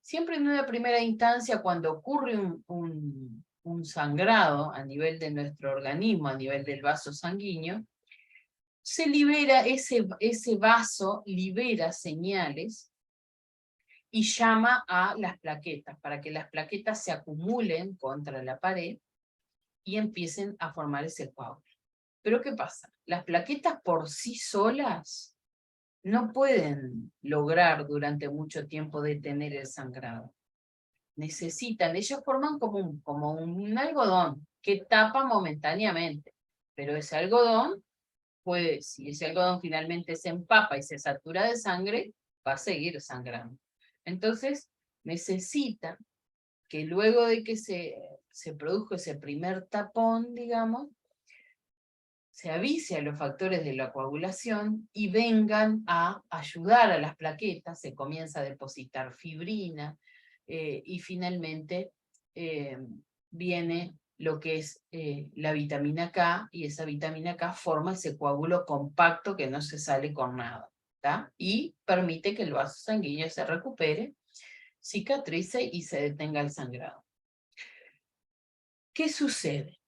Siempre en una primera instancia, cuando ocurre un sangrado a nivel de nuestro organismo, a nivel del vaso sanguíneo, se libera, ese vaso libera señales y llama a las plaquetas, para que las plaquetas se acumulen contra la pared y empiecen a formar ese coágulo. Pero ¿qué pasa? Las plaquetas por sí solas no pueden lograr durante mucho tiempo detener el sangrado. Ellos forman como un algodón que tapa momentáneamente, pero ese algodón si ese algodón finalmente se empapa y se satura de sangre, va a seguir sangrando. Entonces, necesita que luego de que se produjo ese primer tapón, digamos, se avise a los factores de la coagulación y vengan a ayudar a las plaquetas, se comienza a depositar fibrina, y finalmente viene lo que es la vitamina K, y esa vitamina K forma ese coágulo compacto que no se sale con nada, ¿tá? Y permite que el vaso sanguíneo se recupere, cicatrice y se detenga el sangrado. ¿Qué sucede?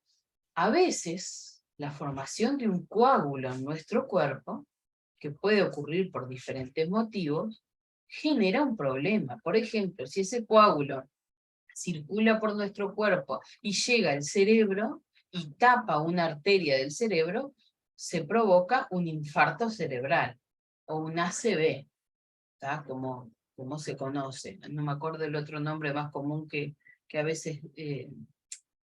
A veces la formación de un coágulo en nuestro cuerpo, que puede ocurrir por diferentes motivos, genera un problema. Por ejemplo, si ese coágulo circula por nuestro cuerpo y llega al cerebro y tapa una arteria del cerebro, se provoca un infarto cerebral o un ACV, ¿tá? Como se conoce. No me acuerdo el otro nombre más común que a veces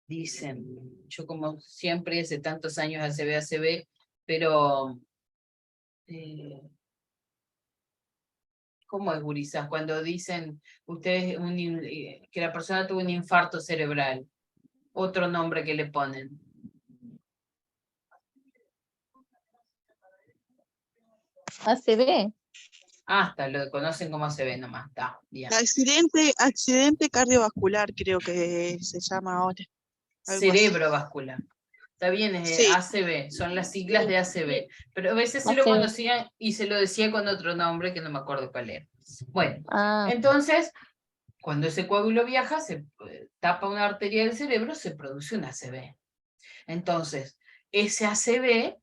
dicen. Yo como siempre hace tantos años ACV, pero ¿cómo es, gurisas? Cuando dicen ustedes que la persona tuvo un infarto cerebral, otro nombre que le ponen. ACV. Hasta lo conocen como ACV nomás, está bien. Accidente cardiovascular creo que se llama ahora. Cerebrovascular. Está bien, es Sí. ACV, son las siglas de ACV. Pero a veces se lo ACV. conocía y se lo decía con otro nombre que no me acuerdo cuál era. Bueno, Ah, entonces, cuando ese coágulo viaja, se tapa una arteria del cerebro, se produce un ACV. Entonces, ese ACV,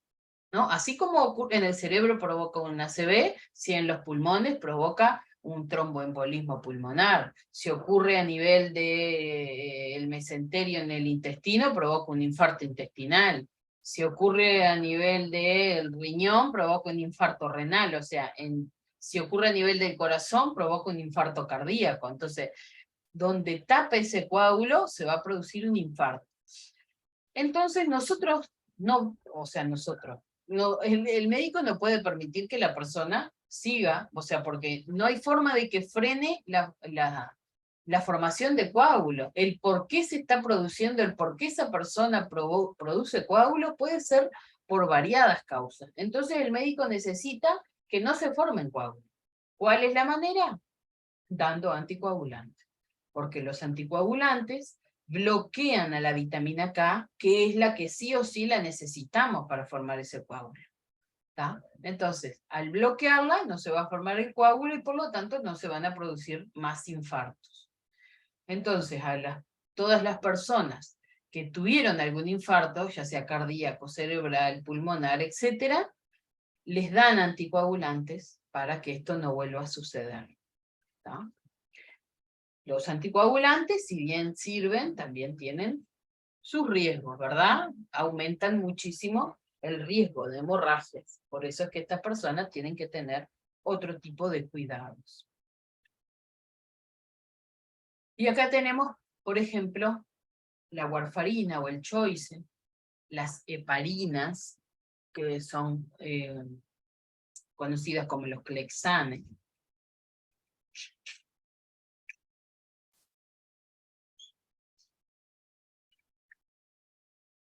¿no? Así como ocurre en el cerebro provoca un ACV, si en los pulmones provoca un tromboembolismo pulmonar. Si ocurre a nivel del mesenterio en el intestino, provoca un infarto intestinal. Si ocurre a nivel del riñón, provoca un infarto renal. O sea, si ocurre a nivel del corazón, provoca un infarto cardíaco. Entonces, donde tapa ese coágulo, se va a producir un infarto. Entonces, el médico no puede permitir que la persona siga, o sea, porque no hay forma de que frene la formación de coágulo. El por qué se está produciendo, el por qué esa persona produce coágulo puede ser por variadas causas. Entonces el médico necesita que no se formen coágulos. ¿Cuál es la manera? Dando anticoagulantes. Porque los anticoagulantes bloquean a la vitamina K, que es la que sí o sí la necesitamos para formar ese coágulo. ¿Tá? Entonces, al bloquearla no se va a formar el coágulo y por lo tanto no se van a producir más infartos. Entonces, todas las personas que tuvieron algún infarto, ya sea cardíaco, cerebral, pulmonar, etc., les dan anticoagulantes para que esto no vuelva a suceder. ¿Tá? Los anticoagulantes, si bien sirven, también tienen sus riesgos, ¿verdad? Aumentan muchísimo el riesgo de hemorragias. Por eso es que estas personas tienen que tener otro tipo de cuidados. Y acá tenemos, por ejemplo, la warfarina o el choice, las heparinas, que son conocidas como los clexanes.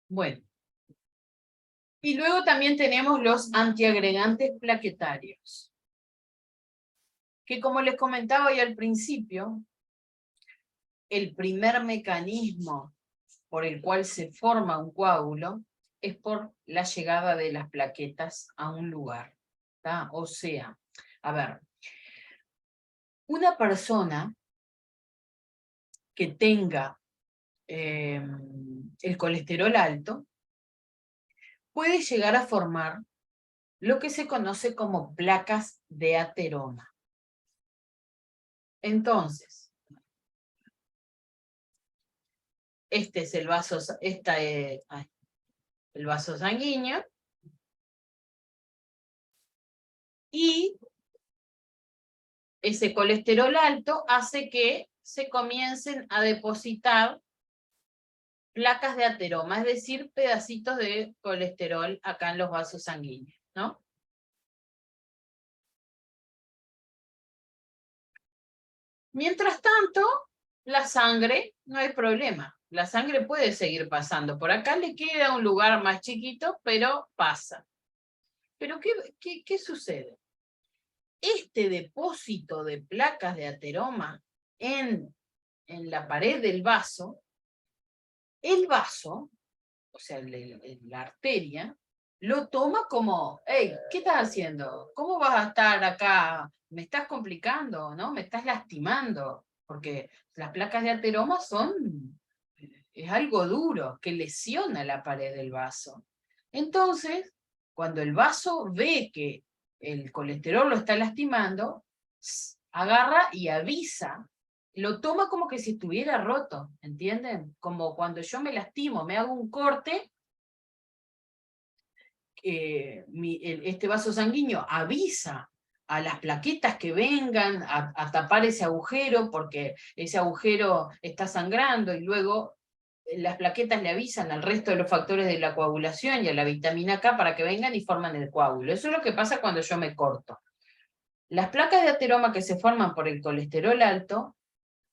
Bueno. Y luego también tenemos los antiagregantes plaquetarios, que como les comentaba hoy al principio, el primer mecanismo por el cual se forma un coágulo es por la llegada de las plaquetas a un lugar. ¿Tá? O sea, a ver, una persona que tenga el colesterol alto puede llegar a formar lo que se conoce como placas de ateroma. Entonces, este es el vaso, el vaso sanguíneo, y ese colesterol alto hace que se comiencen a depositar placas de ateroma, es decir, pedacitos de colesterol acá en los vasos sanguíneos, ¿no? Mientras tanto, la sangre, no hay problema. La sangre puede seguir pasando. Por acá le queda un lugar más chiquito, pero pasa. Pero ¿qué sucede? Este depósito de placas de ateroma en la pared del vaso, el vaso, o sea, la arteria, lo toma como, hey, ¿qué estás haciendo? ¿Cómo vas a estar acá? Me estás complicando, ¿no? Me estás lastimando, porque las placas de ateroma es algo duro, que lesiona la pared del vaso. Entonces, cuando el vaso ve que el colesterol lo está lastimando, agarra y avisa, lo toma como que si estuviera roto, ¿entienden? Como cuando yo me lastimo, me hago un corte, este vaso sanguíneo avisa a las plaquetas que vengan a tapar ese agujero, porque ese agujero está sangrando, y luego las plaquetas le avisan al resto de los factores de la coagulación y a la vitamina K para que vengan y forman el coágulo. Eso es lo que pasa cuando yo me corto. Las placas de ateroma que se forman por el colesterol alto,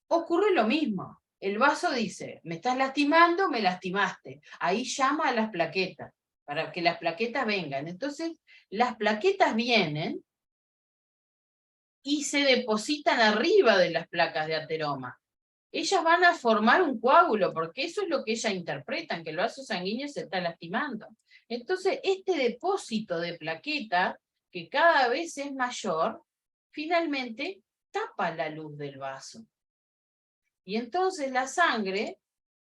ocurre lo mismo. El vaso dice, me estás lastimando, me lastimaste. Ahí llama a las plaquetas, para que las plaquetas vengan. Entonces, las plaquetas vienen y se depositan arriba de las placas de ateroma. Ellas van a formar un coágulo, porque eso es lo que ellas interpretan, que el vaso sanguíneo se está lastimando. Entonces, este depósito de plaquetas, que cada vez es mayor, finalmente tapa la luz del vaso. Y entonces la sangre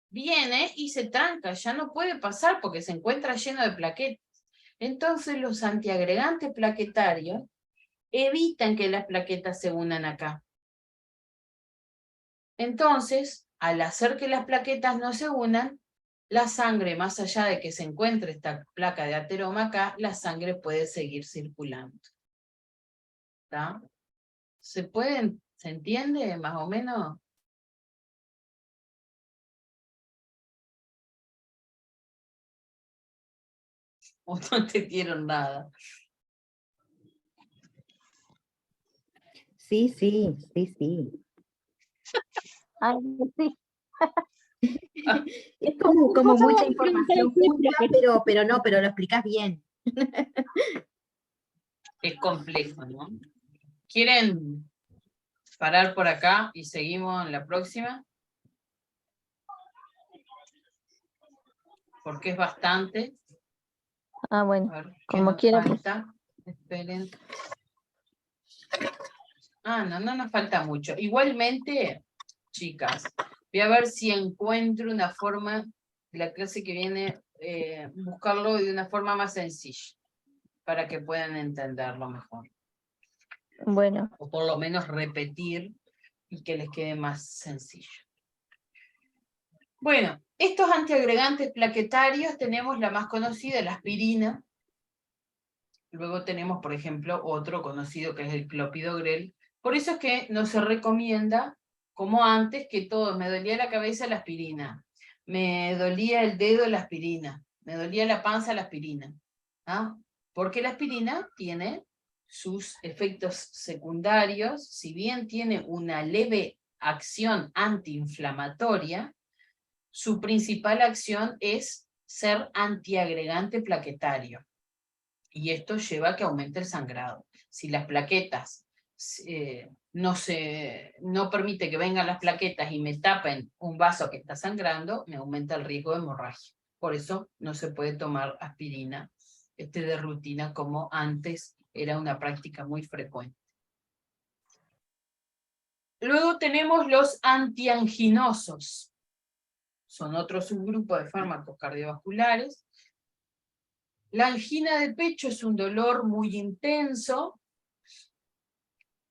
viene y se tranca, ya no puede pasar porque se encuentra lleno de plaquetas. Entonces los antiagregantes plaquetarios evitan que las plaquetas se unan acá. Entonces, al hacer que las plaquetas no se unan, la sangre, más allá de que se encuentre esta placa de ateroma acá, la sangre puede seguir circulando. ¿Está? ¿Se entiende más o menos? ¿O no entendieron nada? Sí, sí, sí, sí. Ay, sí. Es como mucha información junta, pero lo explicás bien. Es complejo, ¿no? ¿Quieren parar por acá y seguimos en la próxima? Porque es bastante. Ah, bueno, A ver, ¿qué como nos quiera, pues. falta? Esperen. No nos falta mucho. Igualmente, chicas, voy a ver si encuentro una forma, la clase que viene, buscarlo de una forma más sencilla, para que puedan entenderlo mejor. Bueno, O por lo menos repetir y que les quede más sencillo. Bueno, estos antiagregantes plaquetarios tenemos la más conocida, la aspirina. Luego tenemos, por ejemplo, otro conocido que es el clopidogrel. Por eso es que no se recomienda, como antes, que todo, me dolía la cabeza la aspirina, me dolía el dedo la aspirina, me dolía la panza la aspirina. ¿Ah? Porque la aspirina tiene sus efectos secundarios, si bien tiene una leve acción antiinflamatoria, su principal acción es ser antiagregante plaquetario. Y esto lleva a que aumente el sangrado. Si las plaquetas no permite que vengan las plaquetas y me tapen un vaso que está sangrando, me aumenta el riesgo de hemorragia. Por eso no se puede tomar aspirina de rutina como antes era una práctica muy frecuente. Luego tenemos los antianginosos. Son otro subgrupo de fármacos cardiovasculares. La angina de pecho es un dolor muy intenso.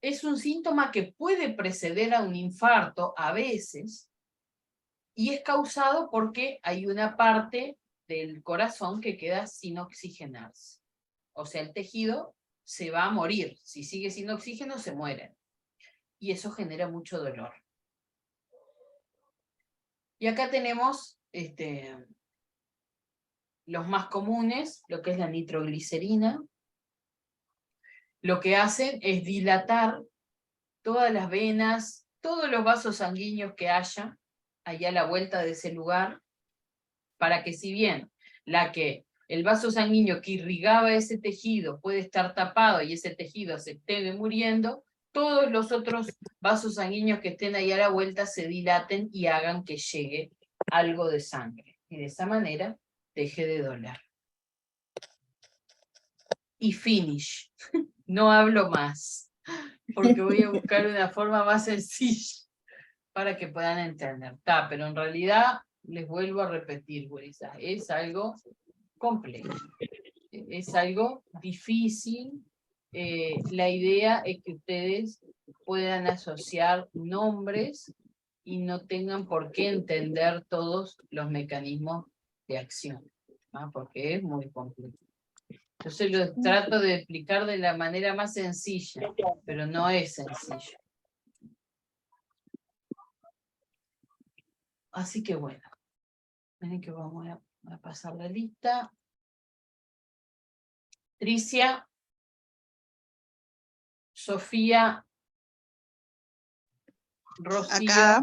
Es un síntoma que puede preceder a un infarto a veces, y es causado porque hay una parte del corazón que queda sin oxigenarse. O sea, el tejido se va a morir. Si sigue sin oxígeno, se muere. Y eso genera mucho dolor. Y acá tenemos los más comunes, lo que es la nitroglicerina. Lo que hacen es dilatar todas las venas, todos los vasos sanguíneos que haya allá a la vuelta de ese lugar, para que si bien el vaso sanguíneo que irrigaba ese tejido puede estar tapado y ese tejido se esté muriendo, todos los otros vasos sanguíneos que estén ahí a la vuelta se dilaten y hagan que llegue algo de sangre. Y de esa manera deje de doler. Y finish. No hablo más, porque voy a buscar una forma más sencilla para que puedan entender. Pero en realidad, les vuelvo a repetir, gurisas, es algo complejo, es algo difícil. La idea es que ustedes puedan asociar nombres y no tengan por qué entender todos los mecanismos de acción, ¿no? Porque es muy complejo. Entonces lo trato de explicar de la manera más sencilla, pero no es sencillo. Así que bueno, miren que vamos a pasar la lista. Tricia, Sofía, Rocío. Acá.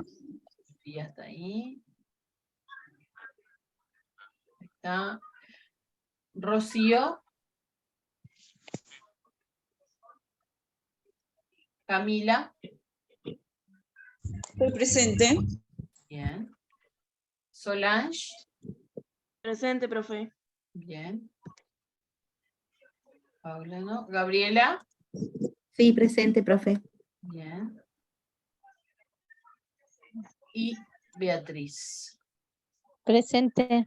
Sofía está ahí. Ahí está. Rocío. Camila. Estoy presente. Bien. Solange. Presente, profe. Bien. Paula, ¿no? Gabriela. Sí, presente, profe. Bien. Y Beatriz. presente.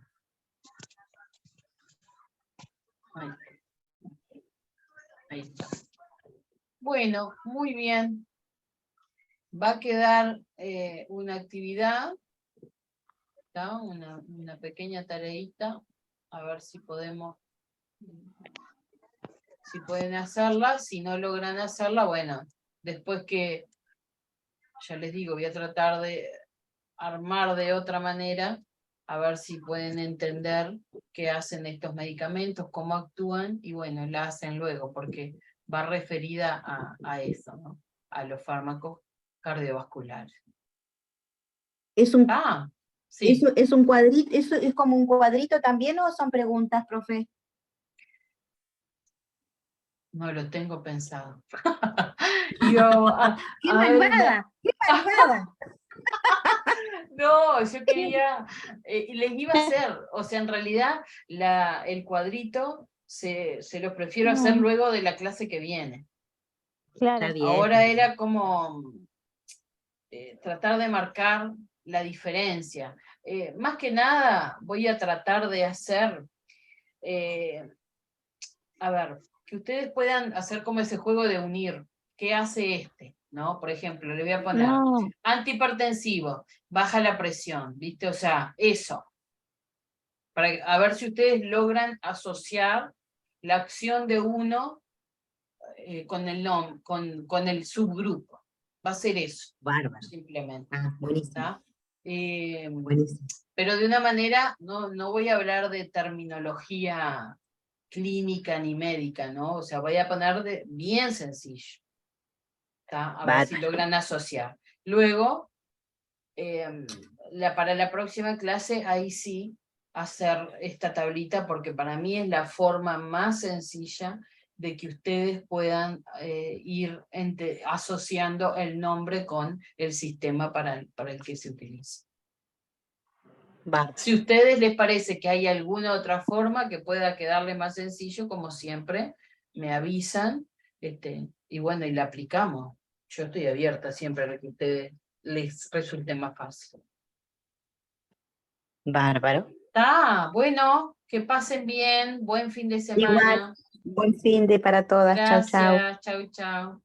Ahí está. Bueno, muy bien. Va a quedar una actividad, ¿tá? Una pequeña tareita, a ver si podemos, si pueden hacerla. Si no logran hacerla, bueno, después que, ya les digo, voy a tratar de armar de otra manera, a ver si pueden entender qué hacen estos medicamentos, cómo actúan, y bueno, la hacen luego, porque va referida a eso, ¿no? A los fármacos cardiovasculares. Es un, Sí. es un cuadrito, es como un cuadrito también, ¿o son preguntas, profe? No lo tengo pensado. ¡Qué malvada! ¡Qué malvada! No, yo quería, les iba a hacer, o sea, en realidad el cuadrito se los prefiero hacer luego de la clase que viene. Claro. Está bien. Ahora era como tratar de marcar la diferencia. Más que nada voy a tratar de hacer, a ver, que ustedes puedan hacer como ese juego de unir. ¿Qué hace este? ¿No? Por ejemplo, le voy a poner No, antihipertensivo, baja la presión, ¿viste? O sea, eso. A ver si ustedes logran asociar la acción de uno con el subgrupo. Va a ser eso, Bárbaro. simplemente. Ah, buenísimo. ¿Está? Buenísimo. Pero de una manera, no voy a hablar de terminología clínica ni médica, ¿no? O sea, voy a poner bien sencillo. ¿Está? A ver si Bárbaro. logran asociar. Luego, para la próxima clase, ahí sí, hacer esta tablita, porque para mí es la forma más sencilla de que ustedes puedan ir asociando el nombre con el sistema para el que se utiliza. Bárbaro. Si a ustedes les parece que hay alguna otra forma que pueda quedarle más sencillo, como siempre, me avisan, y bueno, y la aplicamos. Yo estoy abierta siempre a que a ustedes les resulte más fácil. Bárbaro. Está, bueno, que pasen bien, buen fin de semana. Igual, buen fin de para todas. Chau, chau. Gracias, chau, chau.